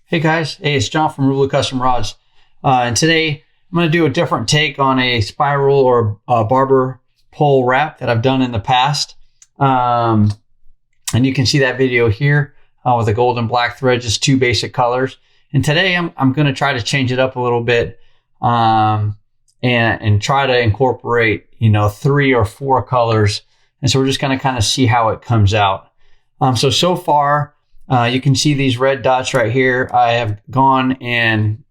Hey guys, hey, it's John from ReelBlue Custom Rods. And today I'm going to do a different take on a spiral or barber pole wrap that I've done in the past. And you can see that video here with the gold and black thread, just two basic colors. And today I'm going to try to change it up a little bit and try to incorporate, 3 or 4 colors. And so we're just going to kind of see how it comes out. So far, you can see these red dots right here. I have gone and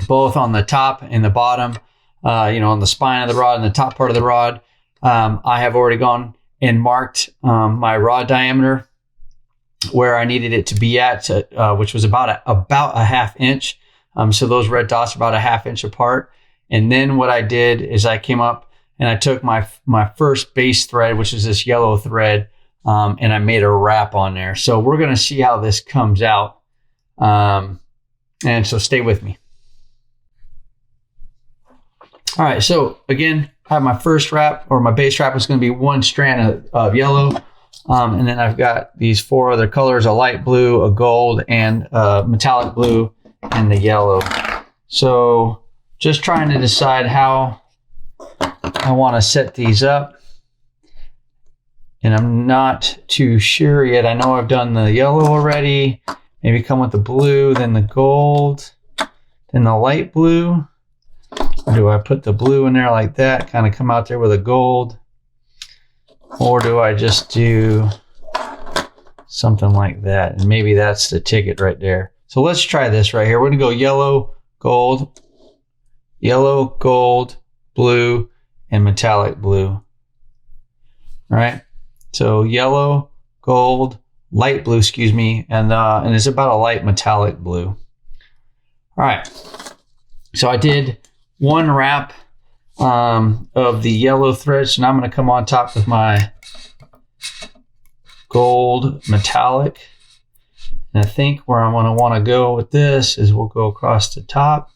both on the top and the bottom, on the spine of the rod and the top part of the rod, I have already gone and marked my rod diameter where I needed it to be at, which was about a ½ inch. So those red dots are about a ½ inch apart. And then what I did is I came up and I took my first base thread, which is this yellow thread, and I made a wrap on there. So we're going to see how this comes out. And so stay with me. All right. So again, I have my first wrap, or my base wrap is going to be one strand of yellow. And then I've got these 4 other colors, a light blue, a gold, and a metallic blue, and the yellow. So just trying to decide how I want to set these up. And I'm not too sure yet. I know I've done the yellow already. Maybe come with the blue, then the gold, then the light blue. Or do I put the blue in there like that, kind of come out there with a gold? Or do I just do something like that? And maybe that's the ticket right there. So let's try this right here. We're going to go yellow, gold, blue, and metallic blue. All right. So yellow, gold, light blue, and it's about a light metallic blue. All right. So I did one wrap of the yellow thread. So now I'm going to come on top with my gold metallic. And I think where I'm going to want to go with this is we'll go across the top.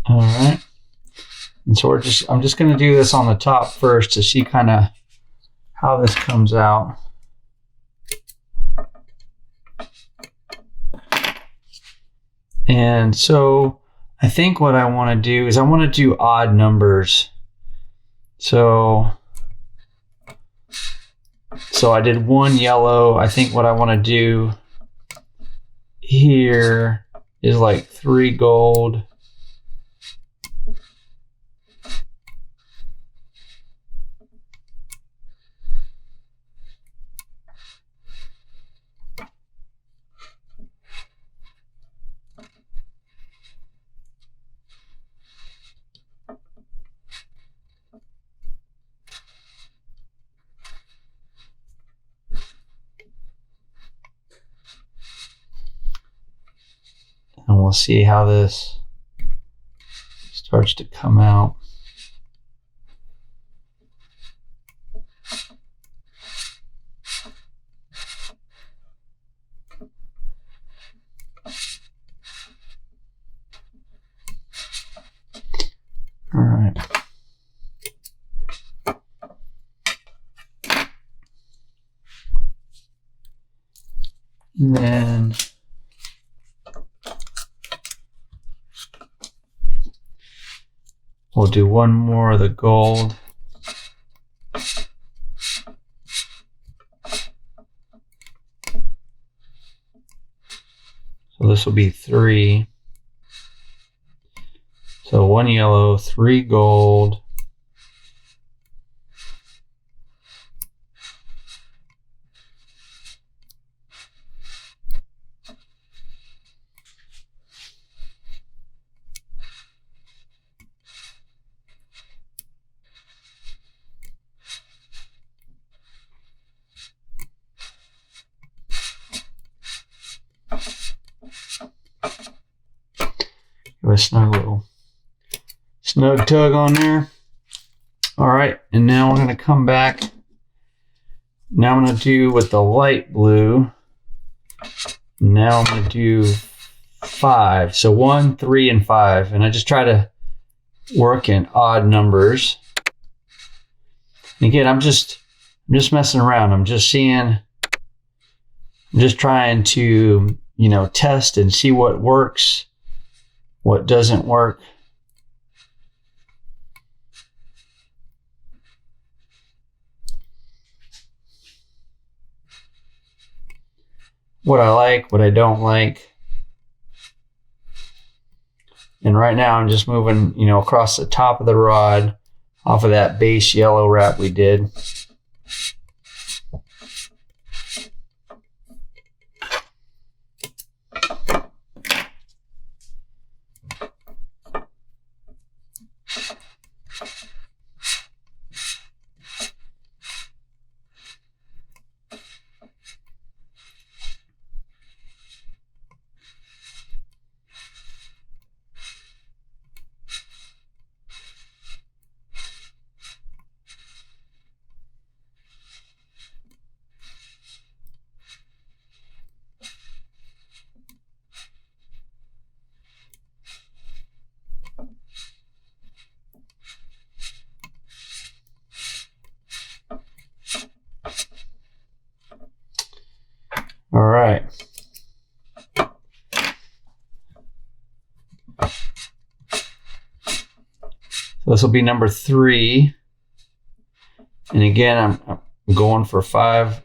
All right. And so I'm just going to do this on the top first to see kind of how this comes out. And so I think what I want to do is I want to do odd numbers. So I did one yellow. I think what I want to do here is like 3 gold. And we'll see how this starts to come out. All right. And then we'll do one more of the gold. So this will be 3. So 1 yellow, 3 gold, Give a snug tug on there. All right, and now we're going to come back. Now I'm going to do with the light blue. Now I'm going to do 5. So 1, 3, and 5. And I just try to work in odd numbers. And again, I'm just messing around. I'm just trying to, test and see what works, what doesn't work. What I like, what I don't like. And right now I'm just moving, across the top of the rod off of that base yellow wrap we did. All right. So this will be number 3. And again, I'm going for 5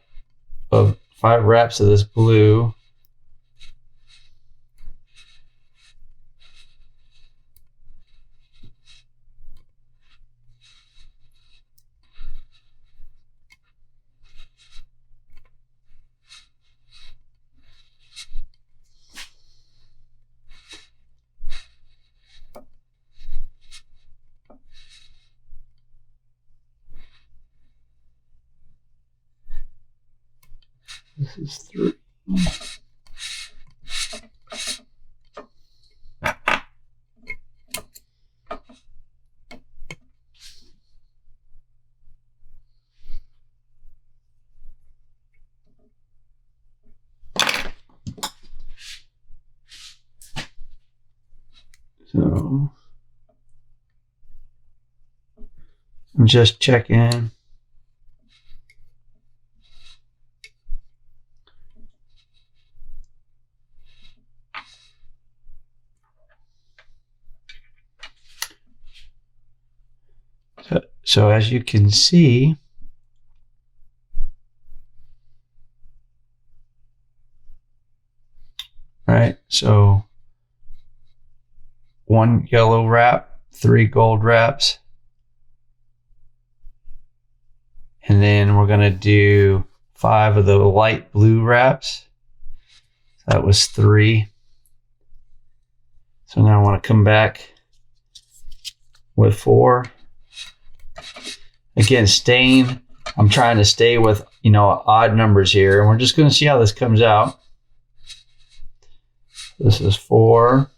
wraps of this blue. This is 3. So I'm just checking. So as you can see, right? So 1 yellow wrap, 3 gold wraps. And then we're going to do 5 of the light blue wraps. That was 3. So now I want to come back with 4. Again, I'm trying to stay with, odd numbers here. And we're just going to see how this comes out. This is 4.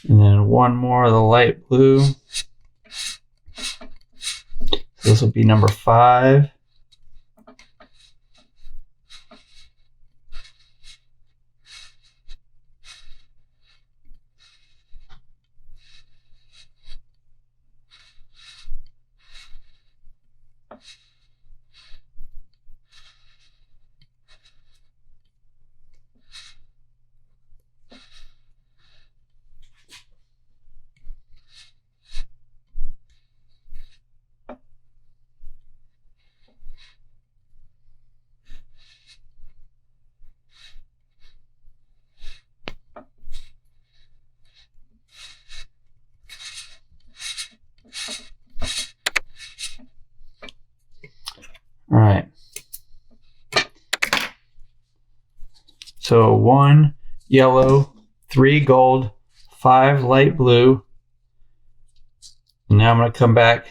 And then 1 more of the light blue. So this will be number 5. So 1 yellow, 3 gold, 5 light blue. And now I'm going to come back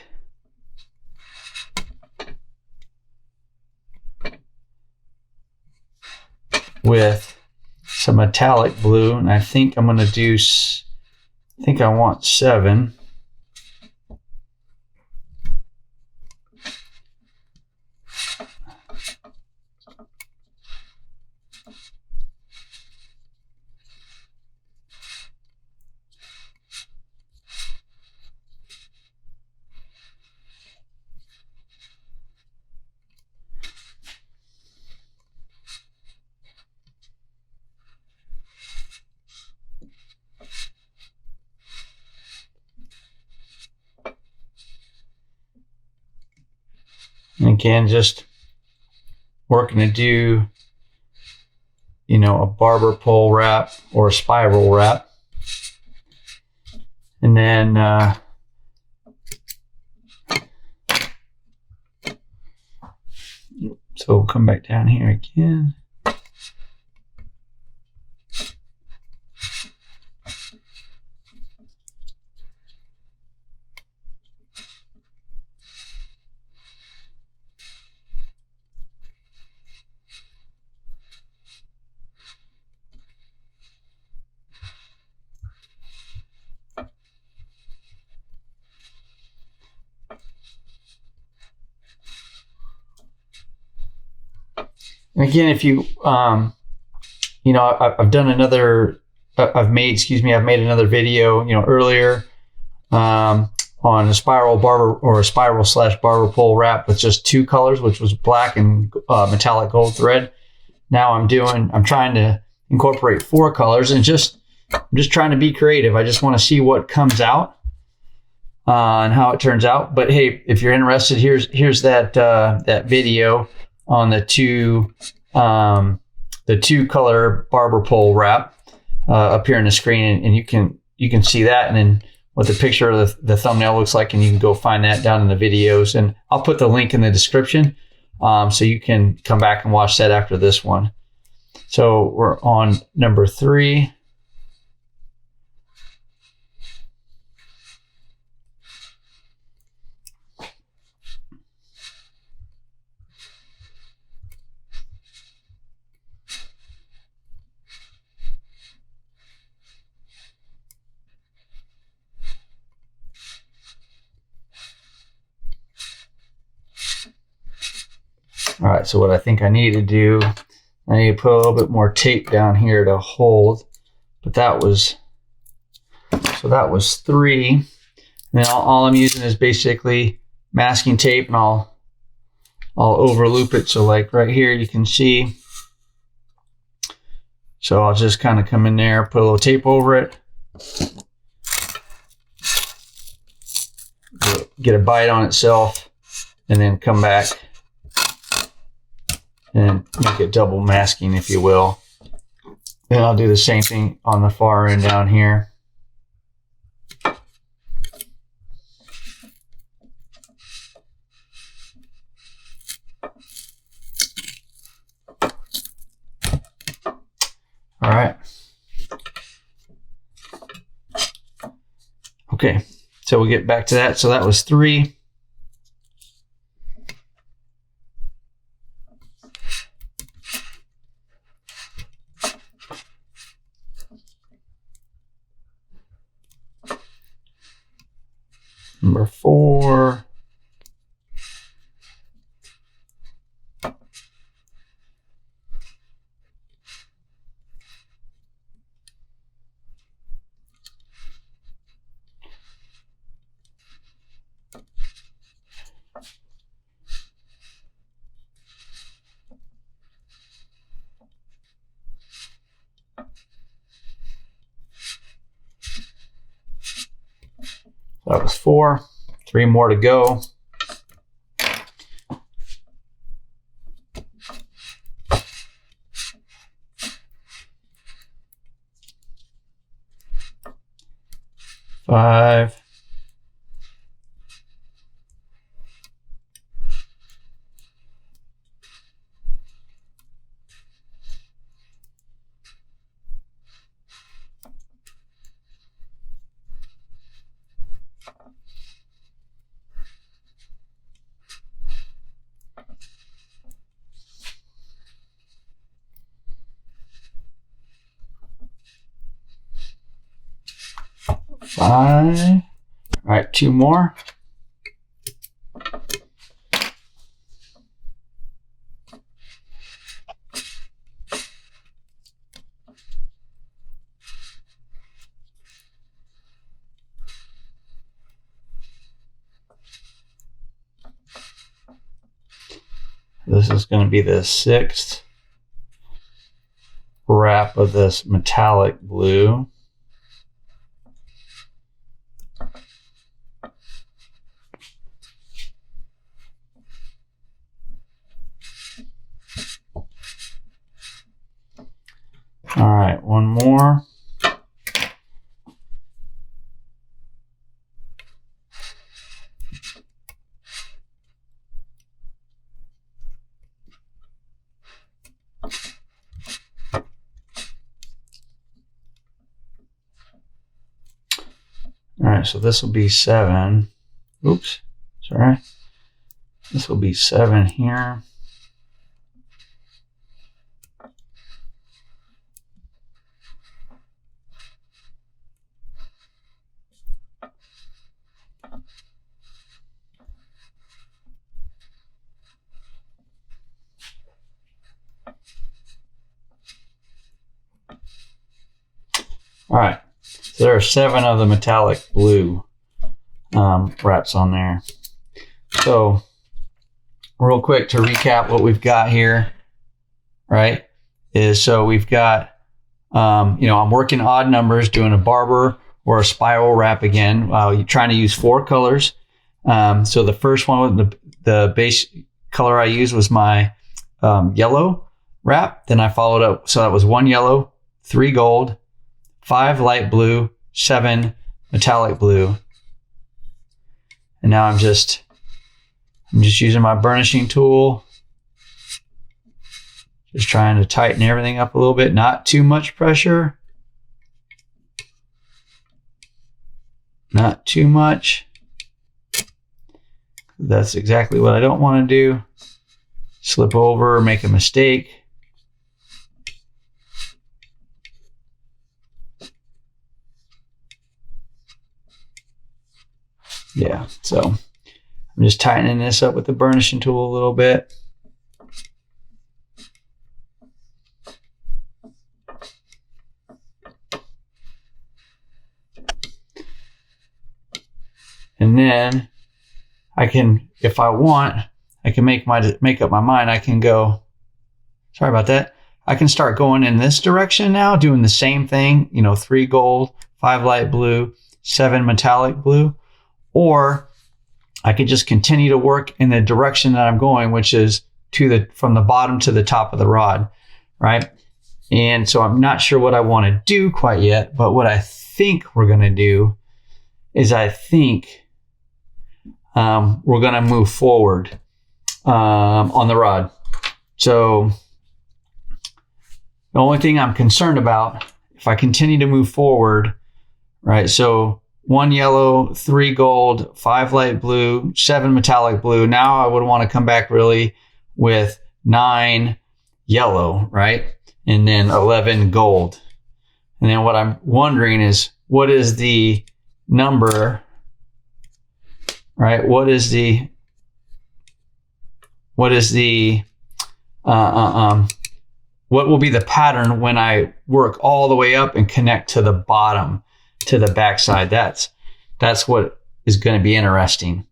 with some metallic blue, and I think I'm going to do, I think I want 7. And again, just working to do, you know, a barber pole wrap or a spiral wrap. And then so we'll come back down here again. And again, if you, you know, I've done another, I've made another video, you know, earlier on a spiral barber or a spiral / barber pole wrap with just 2 colors, which was black and metallic gold thread. Now I'm trying to incorporate 4 colors, and I'm just trying to be creative. I just want to see what comes out and how it turns out. But hey, if you're interested, here's that that video on the 2 color barber pole wrap up here on the screen, and you can see that, and then what the picture of the thumbnail looks like, and you can go find that down in the videos, and I'll put the link in the description so you can come back and watch that after this one. So we're on number 3. All right, so what I think I need to do, I need to put a little bit more tape down here to hold, but that was 3. And then all I'm using is basically masking tape, and I'll over loop it. So like right here, you can see. So I'll just kind of come in there, put a little tape over it, get a bite on itself, and then come back and make it double masking, if you will. Then I'll do the same thing on the far end down here. All right. Okay, so we'll get back to that. So that was 3. Number 4. That was 4. 3 more to go. Five. 5. All right, 2 more. This is going to be the 6th wrap of this metallic blue. All right, one more. All right, so this will be 7. Oops, sorry. This will be 7 here. All right, so there are 7 of the metallic blue wraps on there. So real quick to recap what we've got here, right, is so we've got, I'm working odd numbers, doing a barber or a spiral wrap again. You're trying to use 4 colors. So the first one, the base color I used was my yellow wrap. Then I followed up, so that was 1 yellow, 3 gold, 5 light blue, 7 metallic blue. And now I'm just using my burnishing tool, just trying to tighten everything up a little bit, not too much pressure, not too much. That's exactly what I don't want to do. Slip over, make a mistake. Yeah, so I'm just tightening this up with the burnishing tool a little bit. And then I can, if I want, I can make up my mind. I can go, sorry about that. I can start going in this direction now, doing the same thing, 3 gold, 5 light blue, 7 metallic blue. Or I could just continue to work in the direction that I'm going, which is from the bottom to the top of the rod, right? And so I'm not sure what I want to do quite yet, but what I think we're going to do is I think we're going to move forward on the rod. So the only thing I'm concerned about, if I continue to move forward, right? So 1 yellow, 3 gold, 5 light blue, 7 metallic blue. Now I would want to come back really with 9 yellow, right? And then 11 gold. And then what I'm wondering is, what is the number, right? What will be the pattern when I work all the way up and connect to the bottom, to the backside? That's what is going to be interesting,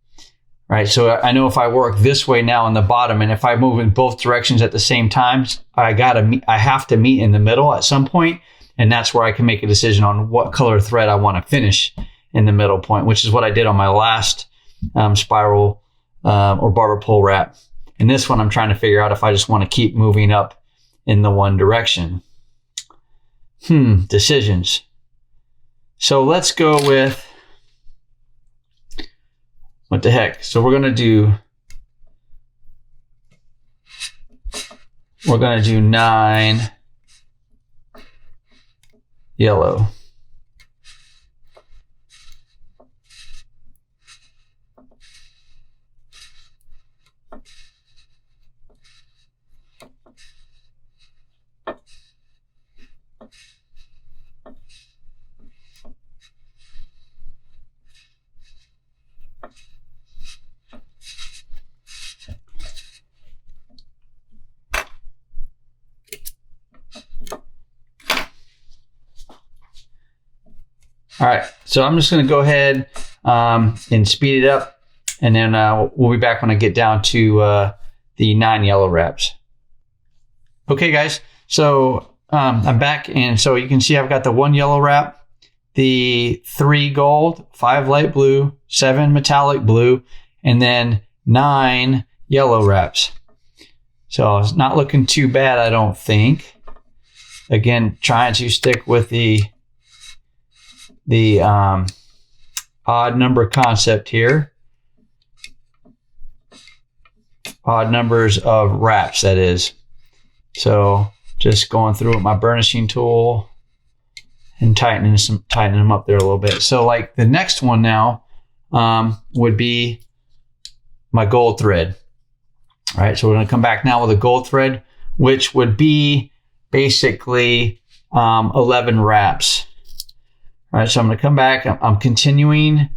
right? So I know if I work this way now on the bottom, and if I move in both directions at the same time, I have to meet in the middle at some point, and that's where I can make a decision on what color thread I want to finish in the middle point, which is what I did on my last spiral or barber pole wrap. And this one, I'm trying to figure out if I just want to keep moving up in the one direction. Decisions. So let's go with, what the heck? So we're going to do 9 yellow. All right, so I'm just going to go ahead and speed it up, and then we'll be back when I get down to the 9 yellow wraps. Okay, guys, so I'm back, and so you can see I've got the 1 yellow wrap, the 3 gold, 5 light blue, 7 metallic blue, and then 9 yellow wraps. So it's not looking too bad, I don't think. Again, trying to stick with the odd number concept here. Odd numbers of wraps, that is. So just going through with my burnishing tool and tightening them up there a little bit. So like the next one now would be my gold thread. All right, so we're going to come back now with a gold thread, which would be basically 11 wraps. All right, so I'm going to come back. I'm continuing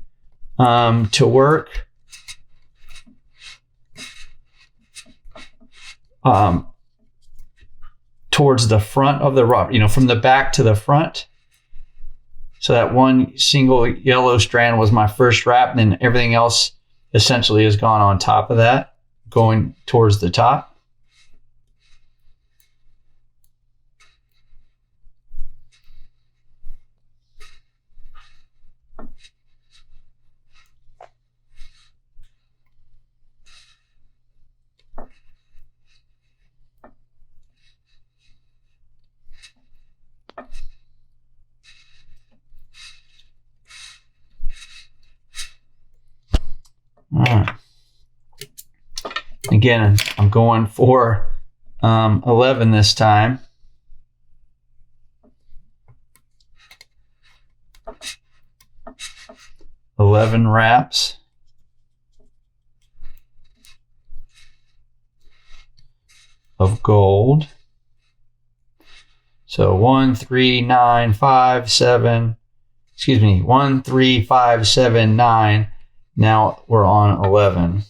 to work towards the front of the rod, from the back to the front. So that one single yellow strand was my first wrap, and then everything else essentially has gone on top of that, going towards the top. All right. Again, I'm going for 11 this time. $11 wraps of gold. So 1, 3, 9, 5, 7. Excuse me, 1, 3, 5, 7, 9. Now we're on 11.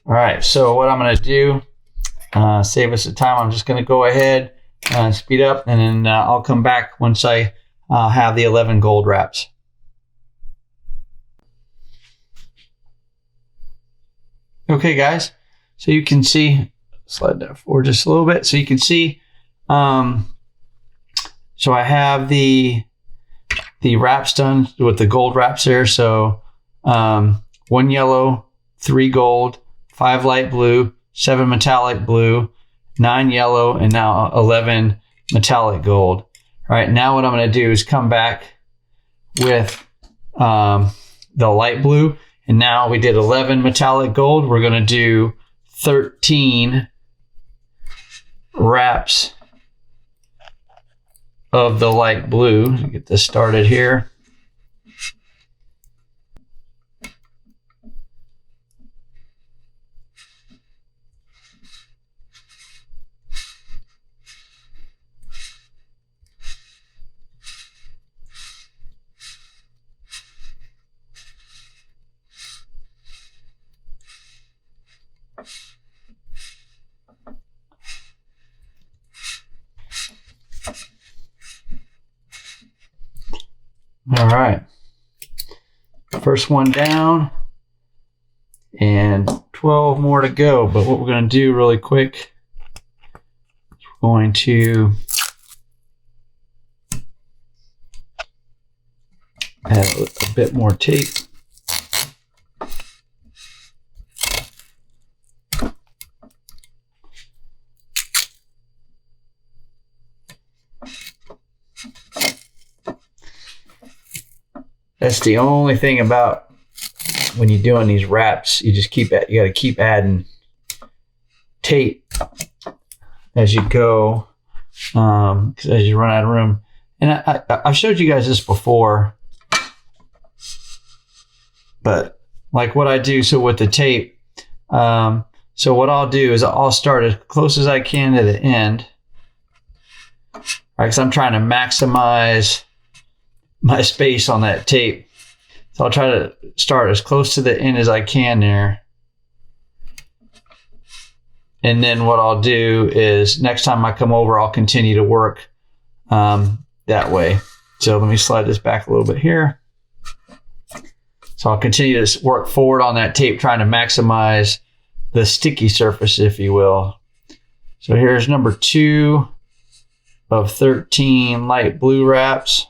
All right, so what I'm going to do, save us the time, I'm just going to go ahead and speed up, and then I'll come back once I have the 11 gold wraps. Okay, guys, so you can see, slide that forward just a little bit, so you can see, so I have the wraps done with the gold wraps there. So 1 yellow, 3 gold, 5 light blue, 7 metallic blue, 9 yellow, and now 11 metallic gold. All right, now what I'm going to do is come back with the light blue, and now we did 11 metallic gold. We're going to do 13 wraps of the light blue. Let me get this started here. All right, first one down and 12 more to go. But what we're going to do really quick, we're going to add a bit more tape. That's the only thing about when you're doing these wraps, you got to keep adding tape as you go, because as you run out of room. And I've showed you guys this before, but like what I do, so with the tape, so what I'll do is I'll start as close as I can to the end, right, because I'm trying to maximize my space on that tape. So I'll try to start as close to the end as I can there. And then what I'll do is next time I come over, I'll continue to work that way. So let me slide this back a little bit here. So I'll continue to work forward on that tape, trying to maximize the sticky surface, if you will. So here's number 2 of 13 light blue wraps.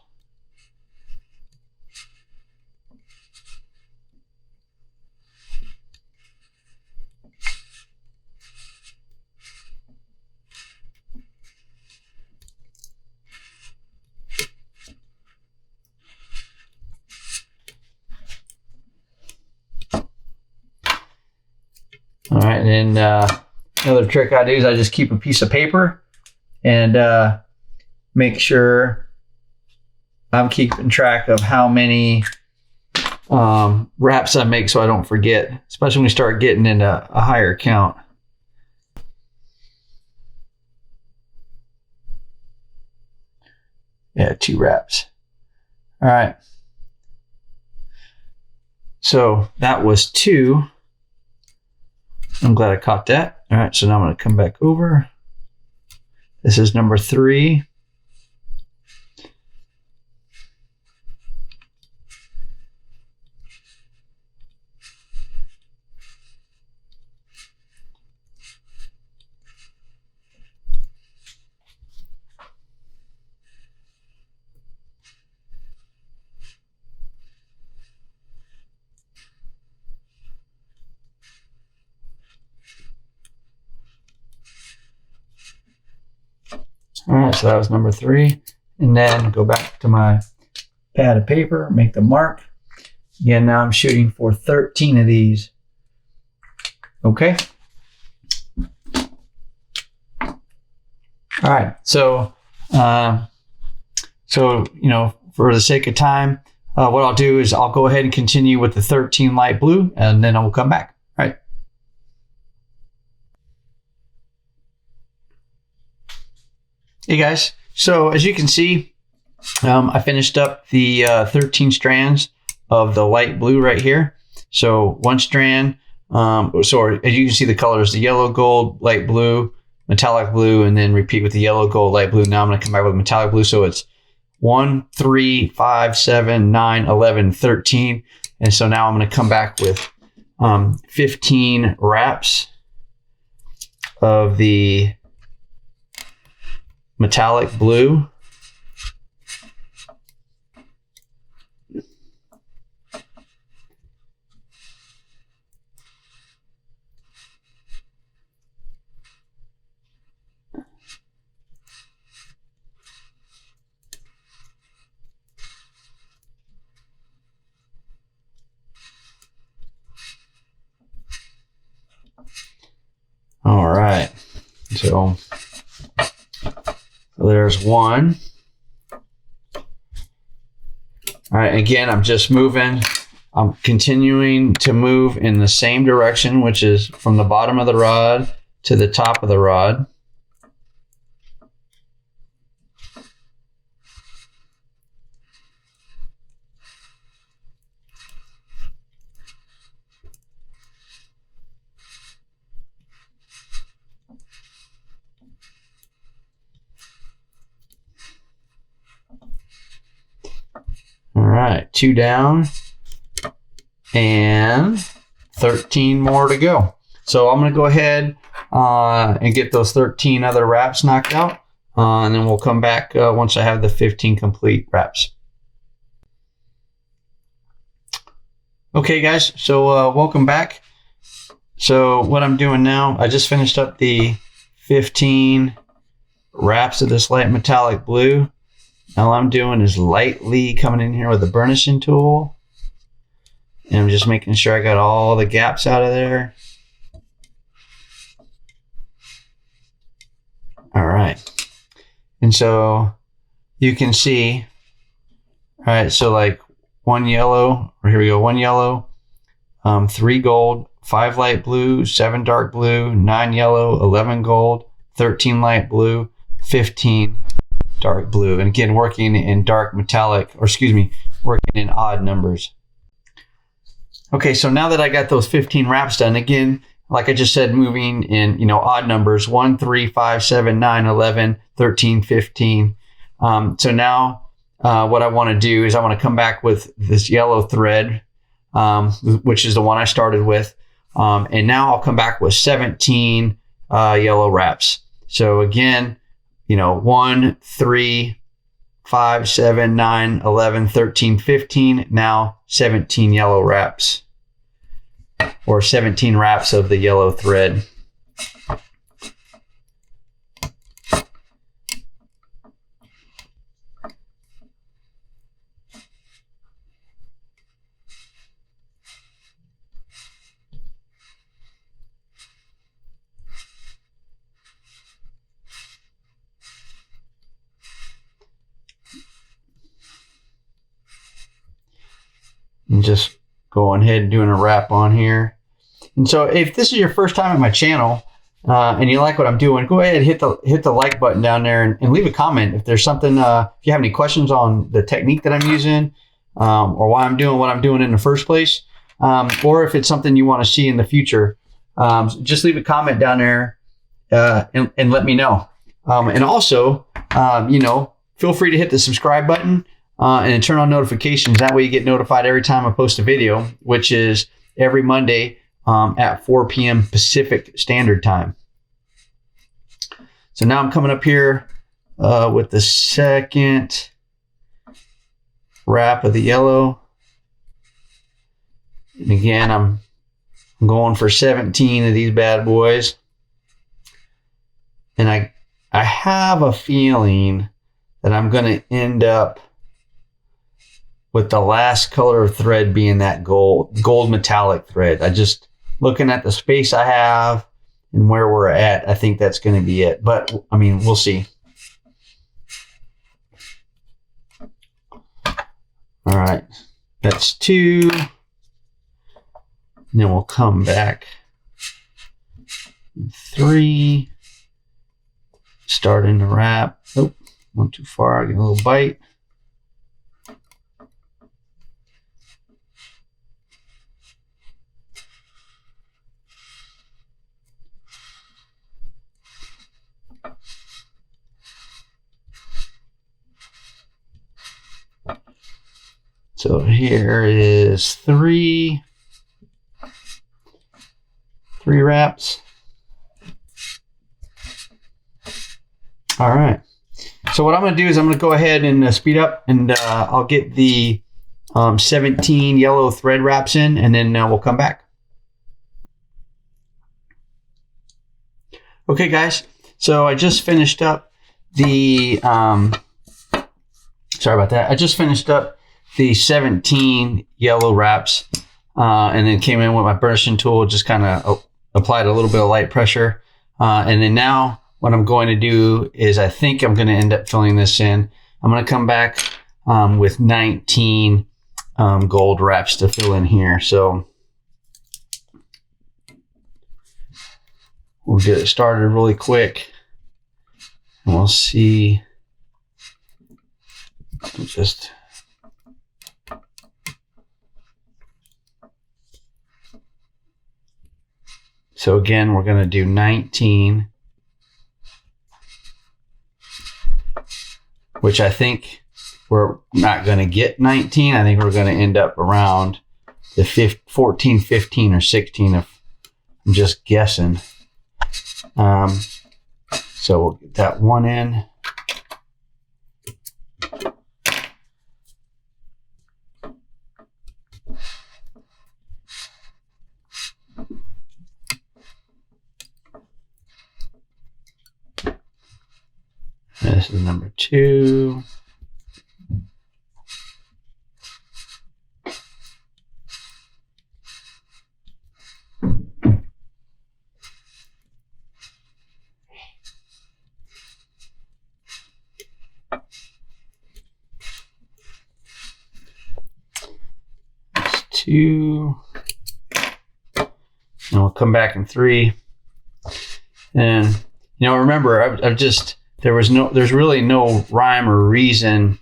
All right, and then another trick I do is I just keep a piece of paper and make sure I'm keeping track of how many wraps I make so I don't forget, especially when we start getting into a higher count. Yeah, 2 wraps. All right. So that was 2. I'm glad I caught that. All right, so now I'm going to come back over. This is number 3. All right, so that was number 3. And then go back to my pad of paper, make the mark. Again, now I'm shooting for 13 of these. Okay. All right, so you know, for the sake of time, what I'll do is I'll go ahead and continue with the 13 light blue, and then I will come back. All right. Hey guys, so as you can see, I finished up the 13 strands of the light blue right here. So one strand, so as you can see the colors, the yellow, gold, light blue, metallic blue, and then repeat with the yellow, gold, light blue. Now I'm going to come back with metallic blue. So it's 1, 3, 5, 7, 9, 11, 13. And so now I'm going to come back with 15 wraps of the metallic blue. All right, so there's 1. All right, again, I'm just moving. I'm continuing to move in the same direction, which is from the bottom of the rod to the top of the rod. All right, 2 down and 13 more to go. So I'm going to go ahead and get those 13 other wraps knocked out, and then we'll come back once I have the 15 complete wraps. Okay, guys, so welcome back. So what I'm doing now, I just finished up the 15 wraps of this light metallic blue. All I'm doing is lightly coming in here with a burnishing tool. And I'm just making sure I got all the gaps out of there. All right. And so you can see, all right, so like 1 yellow, or here we go, 1 yellow, 3 gold, 5 light blue, 7 dark blue, 9 yellow, 11 gold, 13 light blue, 15 dark blue. And again, working in dark metallic, or excuse me, working in odd numbers. Okay, so now that I got those 15 wraps done, again, like I just said, moving in, you know, odd numbers, 1, 3, 5, 7, 9, 11, 13, 15. So now what I want to do is I want to come back with this yellow thread, which is the one I started with. And now I'll come back with 17 yellow wraps. So again, you know, 1, 3, 5, 7, 9, 11, 13, 15. Now 17 yellow wraps, or 17 wraps of the yellow thread. And just going ahead and doing a wrap on here. And so if this is your first time at my channel and you like what I'm doing, go ahead and hit the like button down there and leave a comment if there's something, if you have any questions on the technique that I'm using, or why I'm doing what I'm doing in the first place, or if it's something you want to see in the future. Just leave a comment down there and let me know. And also, you know, feel free to hit the subscribe button and turn on notifications. That way you get notified every time I post a video, which is every Monday at 4 p.m. Pacific Standard Time. So now I'm coming up here with the second wrap of the yellow. And again, I'm going for 17 of these bad boys. And I have a feeling that I'm going to end up with the last color of thread being that gold metallic thread. I just, looking at the space I have and where we're at, I think that's going to be it. But I mean, we'll see. All right, that's 2. And then we'll come back 3. Starting to wrap. Oh, went too far. I get a little bite. So here is 3 wraps. All right. So what I'm going to do is I'm going to go ahead and speed up, and I'll get the 17 yellow thread wraps in, and then we'll come back. Okay, guys. So I just finished up the, sorry about that. I just finished up the 17 yellow wraps, and then came in with my burnishing tool, just kind of applied a little bit of light pressure. And then now what I'm going to do is I think I'm going to end up filling this in. I'm going to come back with 19 gold wraps to fill in here. So we'll get it started really quick, and we'll see. Just so again, we're going to do 19, which I think we're not going to get 19. I think we're going to end up around the 14, 15, or 16 if I'm just guessing. So we'll get that one in. This is number 2. That's 2. And we'll come back in 3. And, you know, remember, I've just there's really no rhyme or reason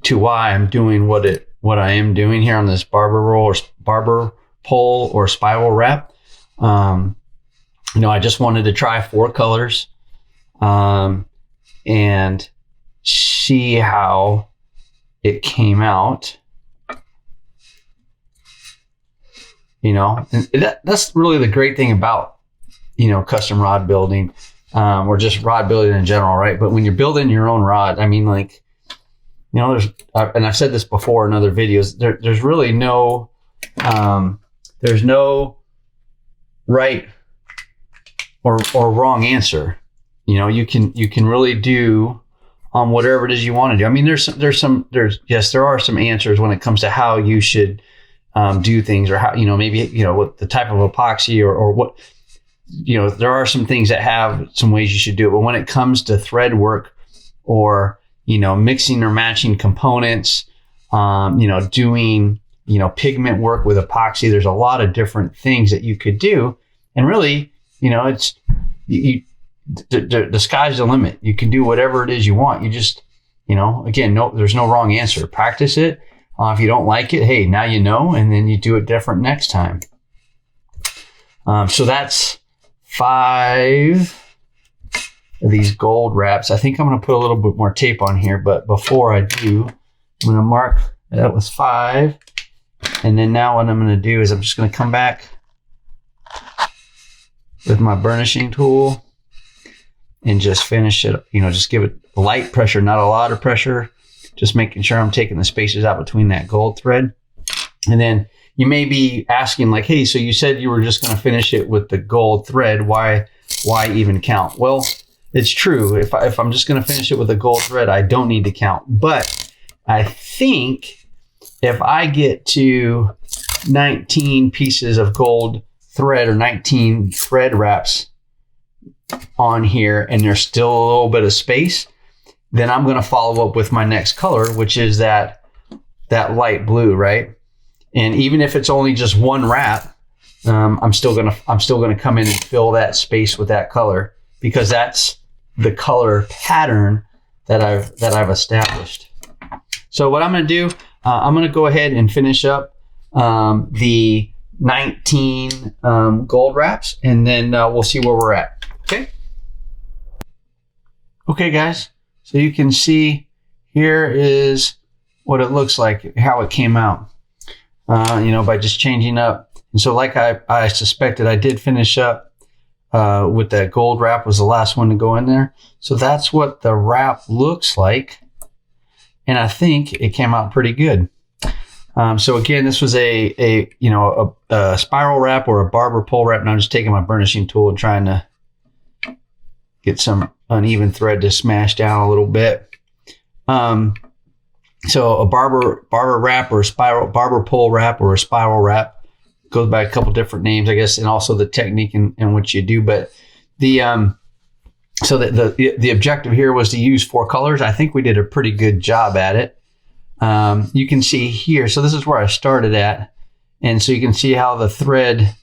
to why I'm doing what I am doing here on this barber roll or barber pole or spiral wrap. I just wanted to try 4 colors and see how it came out. And that's really the great thing about custom rod building, or just rod building in general, right? But when you're building your own rod, I mean, like, there's and I've said this before in other videos, there's really no there's no right or wrong answer. You can really do whatever it is you want to do. I mean, there are some answers when it comes to how you should do things, or how, maybe, what the type of epoxy or what, there are some things that have some ways you should do it. But when it comes to thread work or, mixing or matching components, doing, pigment work with epoxy, there's a lot of different things that you could do. And really, it's, the sky's the limit. You can do whatever it is you want. You just, again, there's no wrong answer. Practice it. If you don't like it, hey, now you know, and then you do it different next time. So that's 5 of these gold wraps. I think I'm going to put a little bit more tape on here, but before I do, I'm going to mark that was 5. And then now what I'm going to do is I'm just going to come back with my burnishing tool and just finish it, just give it light pressure, not a lot of pressure. Just making sure I'm taking the spaces out between that gold thread. And then you may be asking, like, hey, so you said you were just going to finish it with the gold thread. Why even count? Well, it's true. If I'm just going to finish it with a gold thread, I don't need to count. But I think if I get to 19 pieces of gold thread or 19 thread wraps on here and there's still a little bit of space, then I'm going to follow up with my next color, which is that light blue, right? And even if it's only just 1 wrap, I'm still going to come in and fill that space with that color, because that's the color pattern that I've established. So what I'm going to do, I'm going to go ahead and finish up the 19 gold wraps, and then we'll see where we're at. Okay, guys. So you can see here is what it looks like, how it came out, by just changing up. And so like I suspected, I did finish up with that gold wrap, was the last one to go in there. So that's what the wrap looks like. And I think it came out pretty good. So again, this was a spiral wrap or a barber pole wrap. And I'm just taking my burnishing tool and trying to get some uneven thread to smash down a little bit. So a barber wrap or a barber pole wrap or a spiral wrap goes by a couple different names, I guess, and also the technique in which you do. But the objective here was to use 4 colors. I think we did a pretty good job at it. You can see here, so this is where I started at, and so you can see how the thread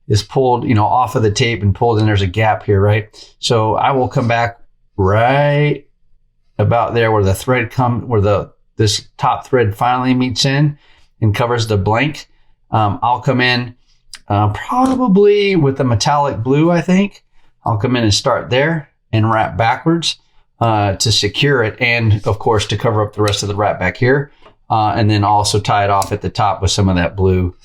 is pulled, off of the tape and pulled, and there's a gap here, right? So I will come back right about there where the thread this top thread finally meets in and covers the blank. I'll come in probably with the metallic blue, I think. I'll come in and start there and wrap backwards to secure it, and of course to cover up the rest of the wrap back here, and then also tie it off at the top with some of that blue,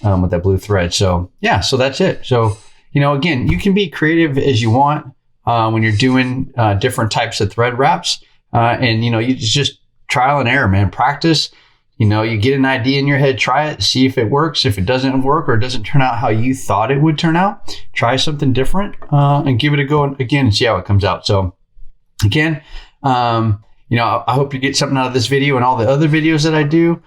with that blue thread. So yeah, so that's it. So again, you can be creative as you want when you're doing different types of thread wraps, and you just trial and error, man. Practice. You get an idea in your head, try it, see if it works. If it doesn't work or it doesn't turn out how you thought it would turn out, try something different and give it a go again and see how it comes out. So again, I hope you get something out of this video and all the other videos that I do.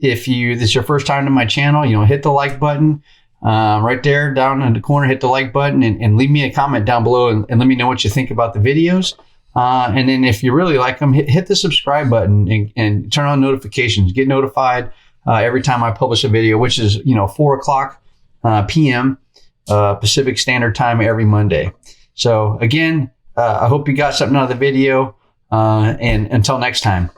If this is your first time to my channel, hit the like button right there down in the corner, hit the like button and leave me a comment down below and let me know what you think about the videos. And then if you really like them, hit the subscribe button and turn on notifications. Get notified every time I publish a video, which is 4 o'clock p.m. Pacific Standard Time every Monday. So again, I hope you got something out of the video. And until next time.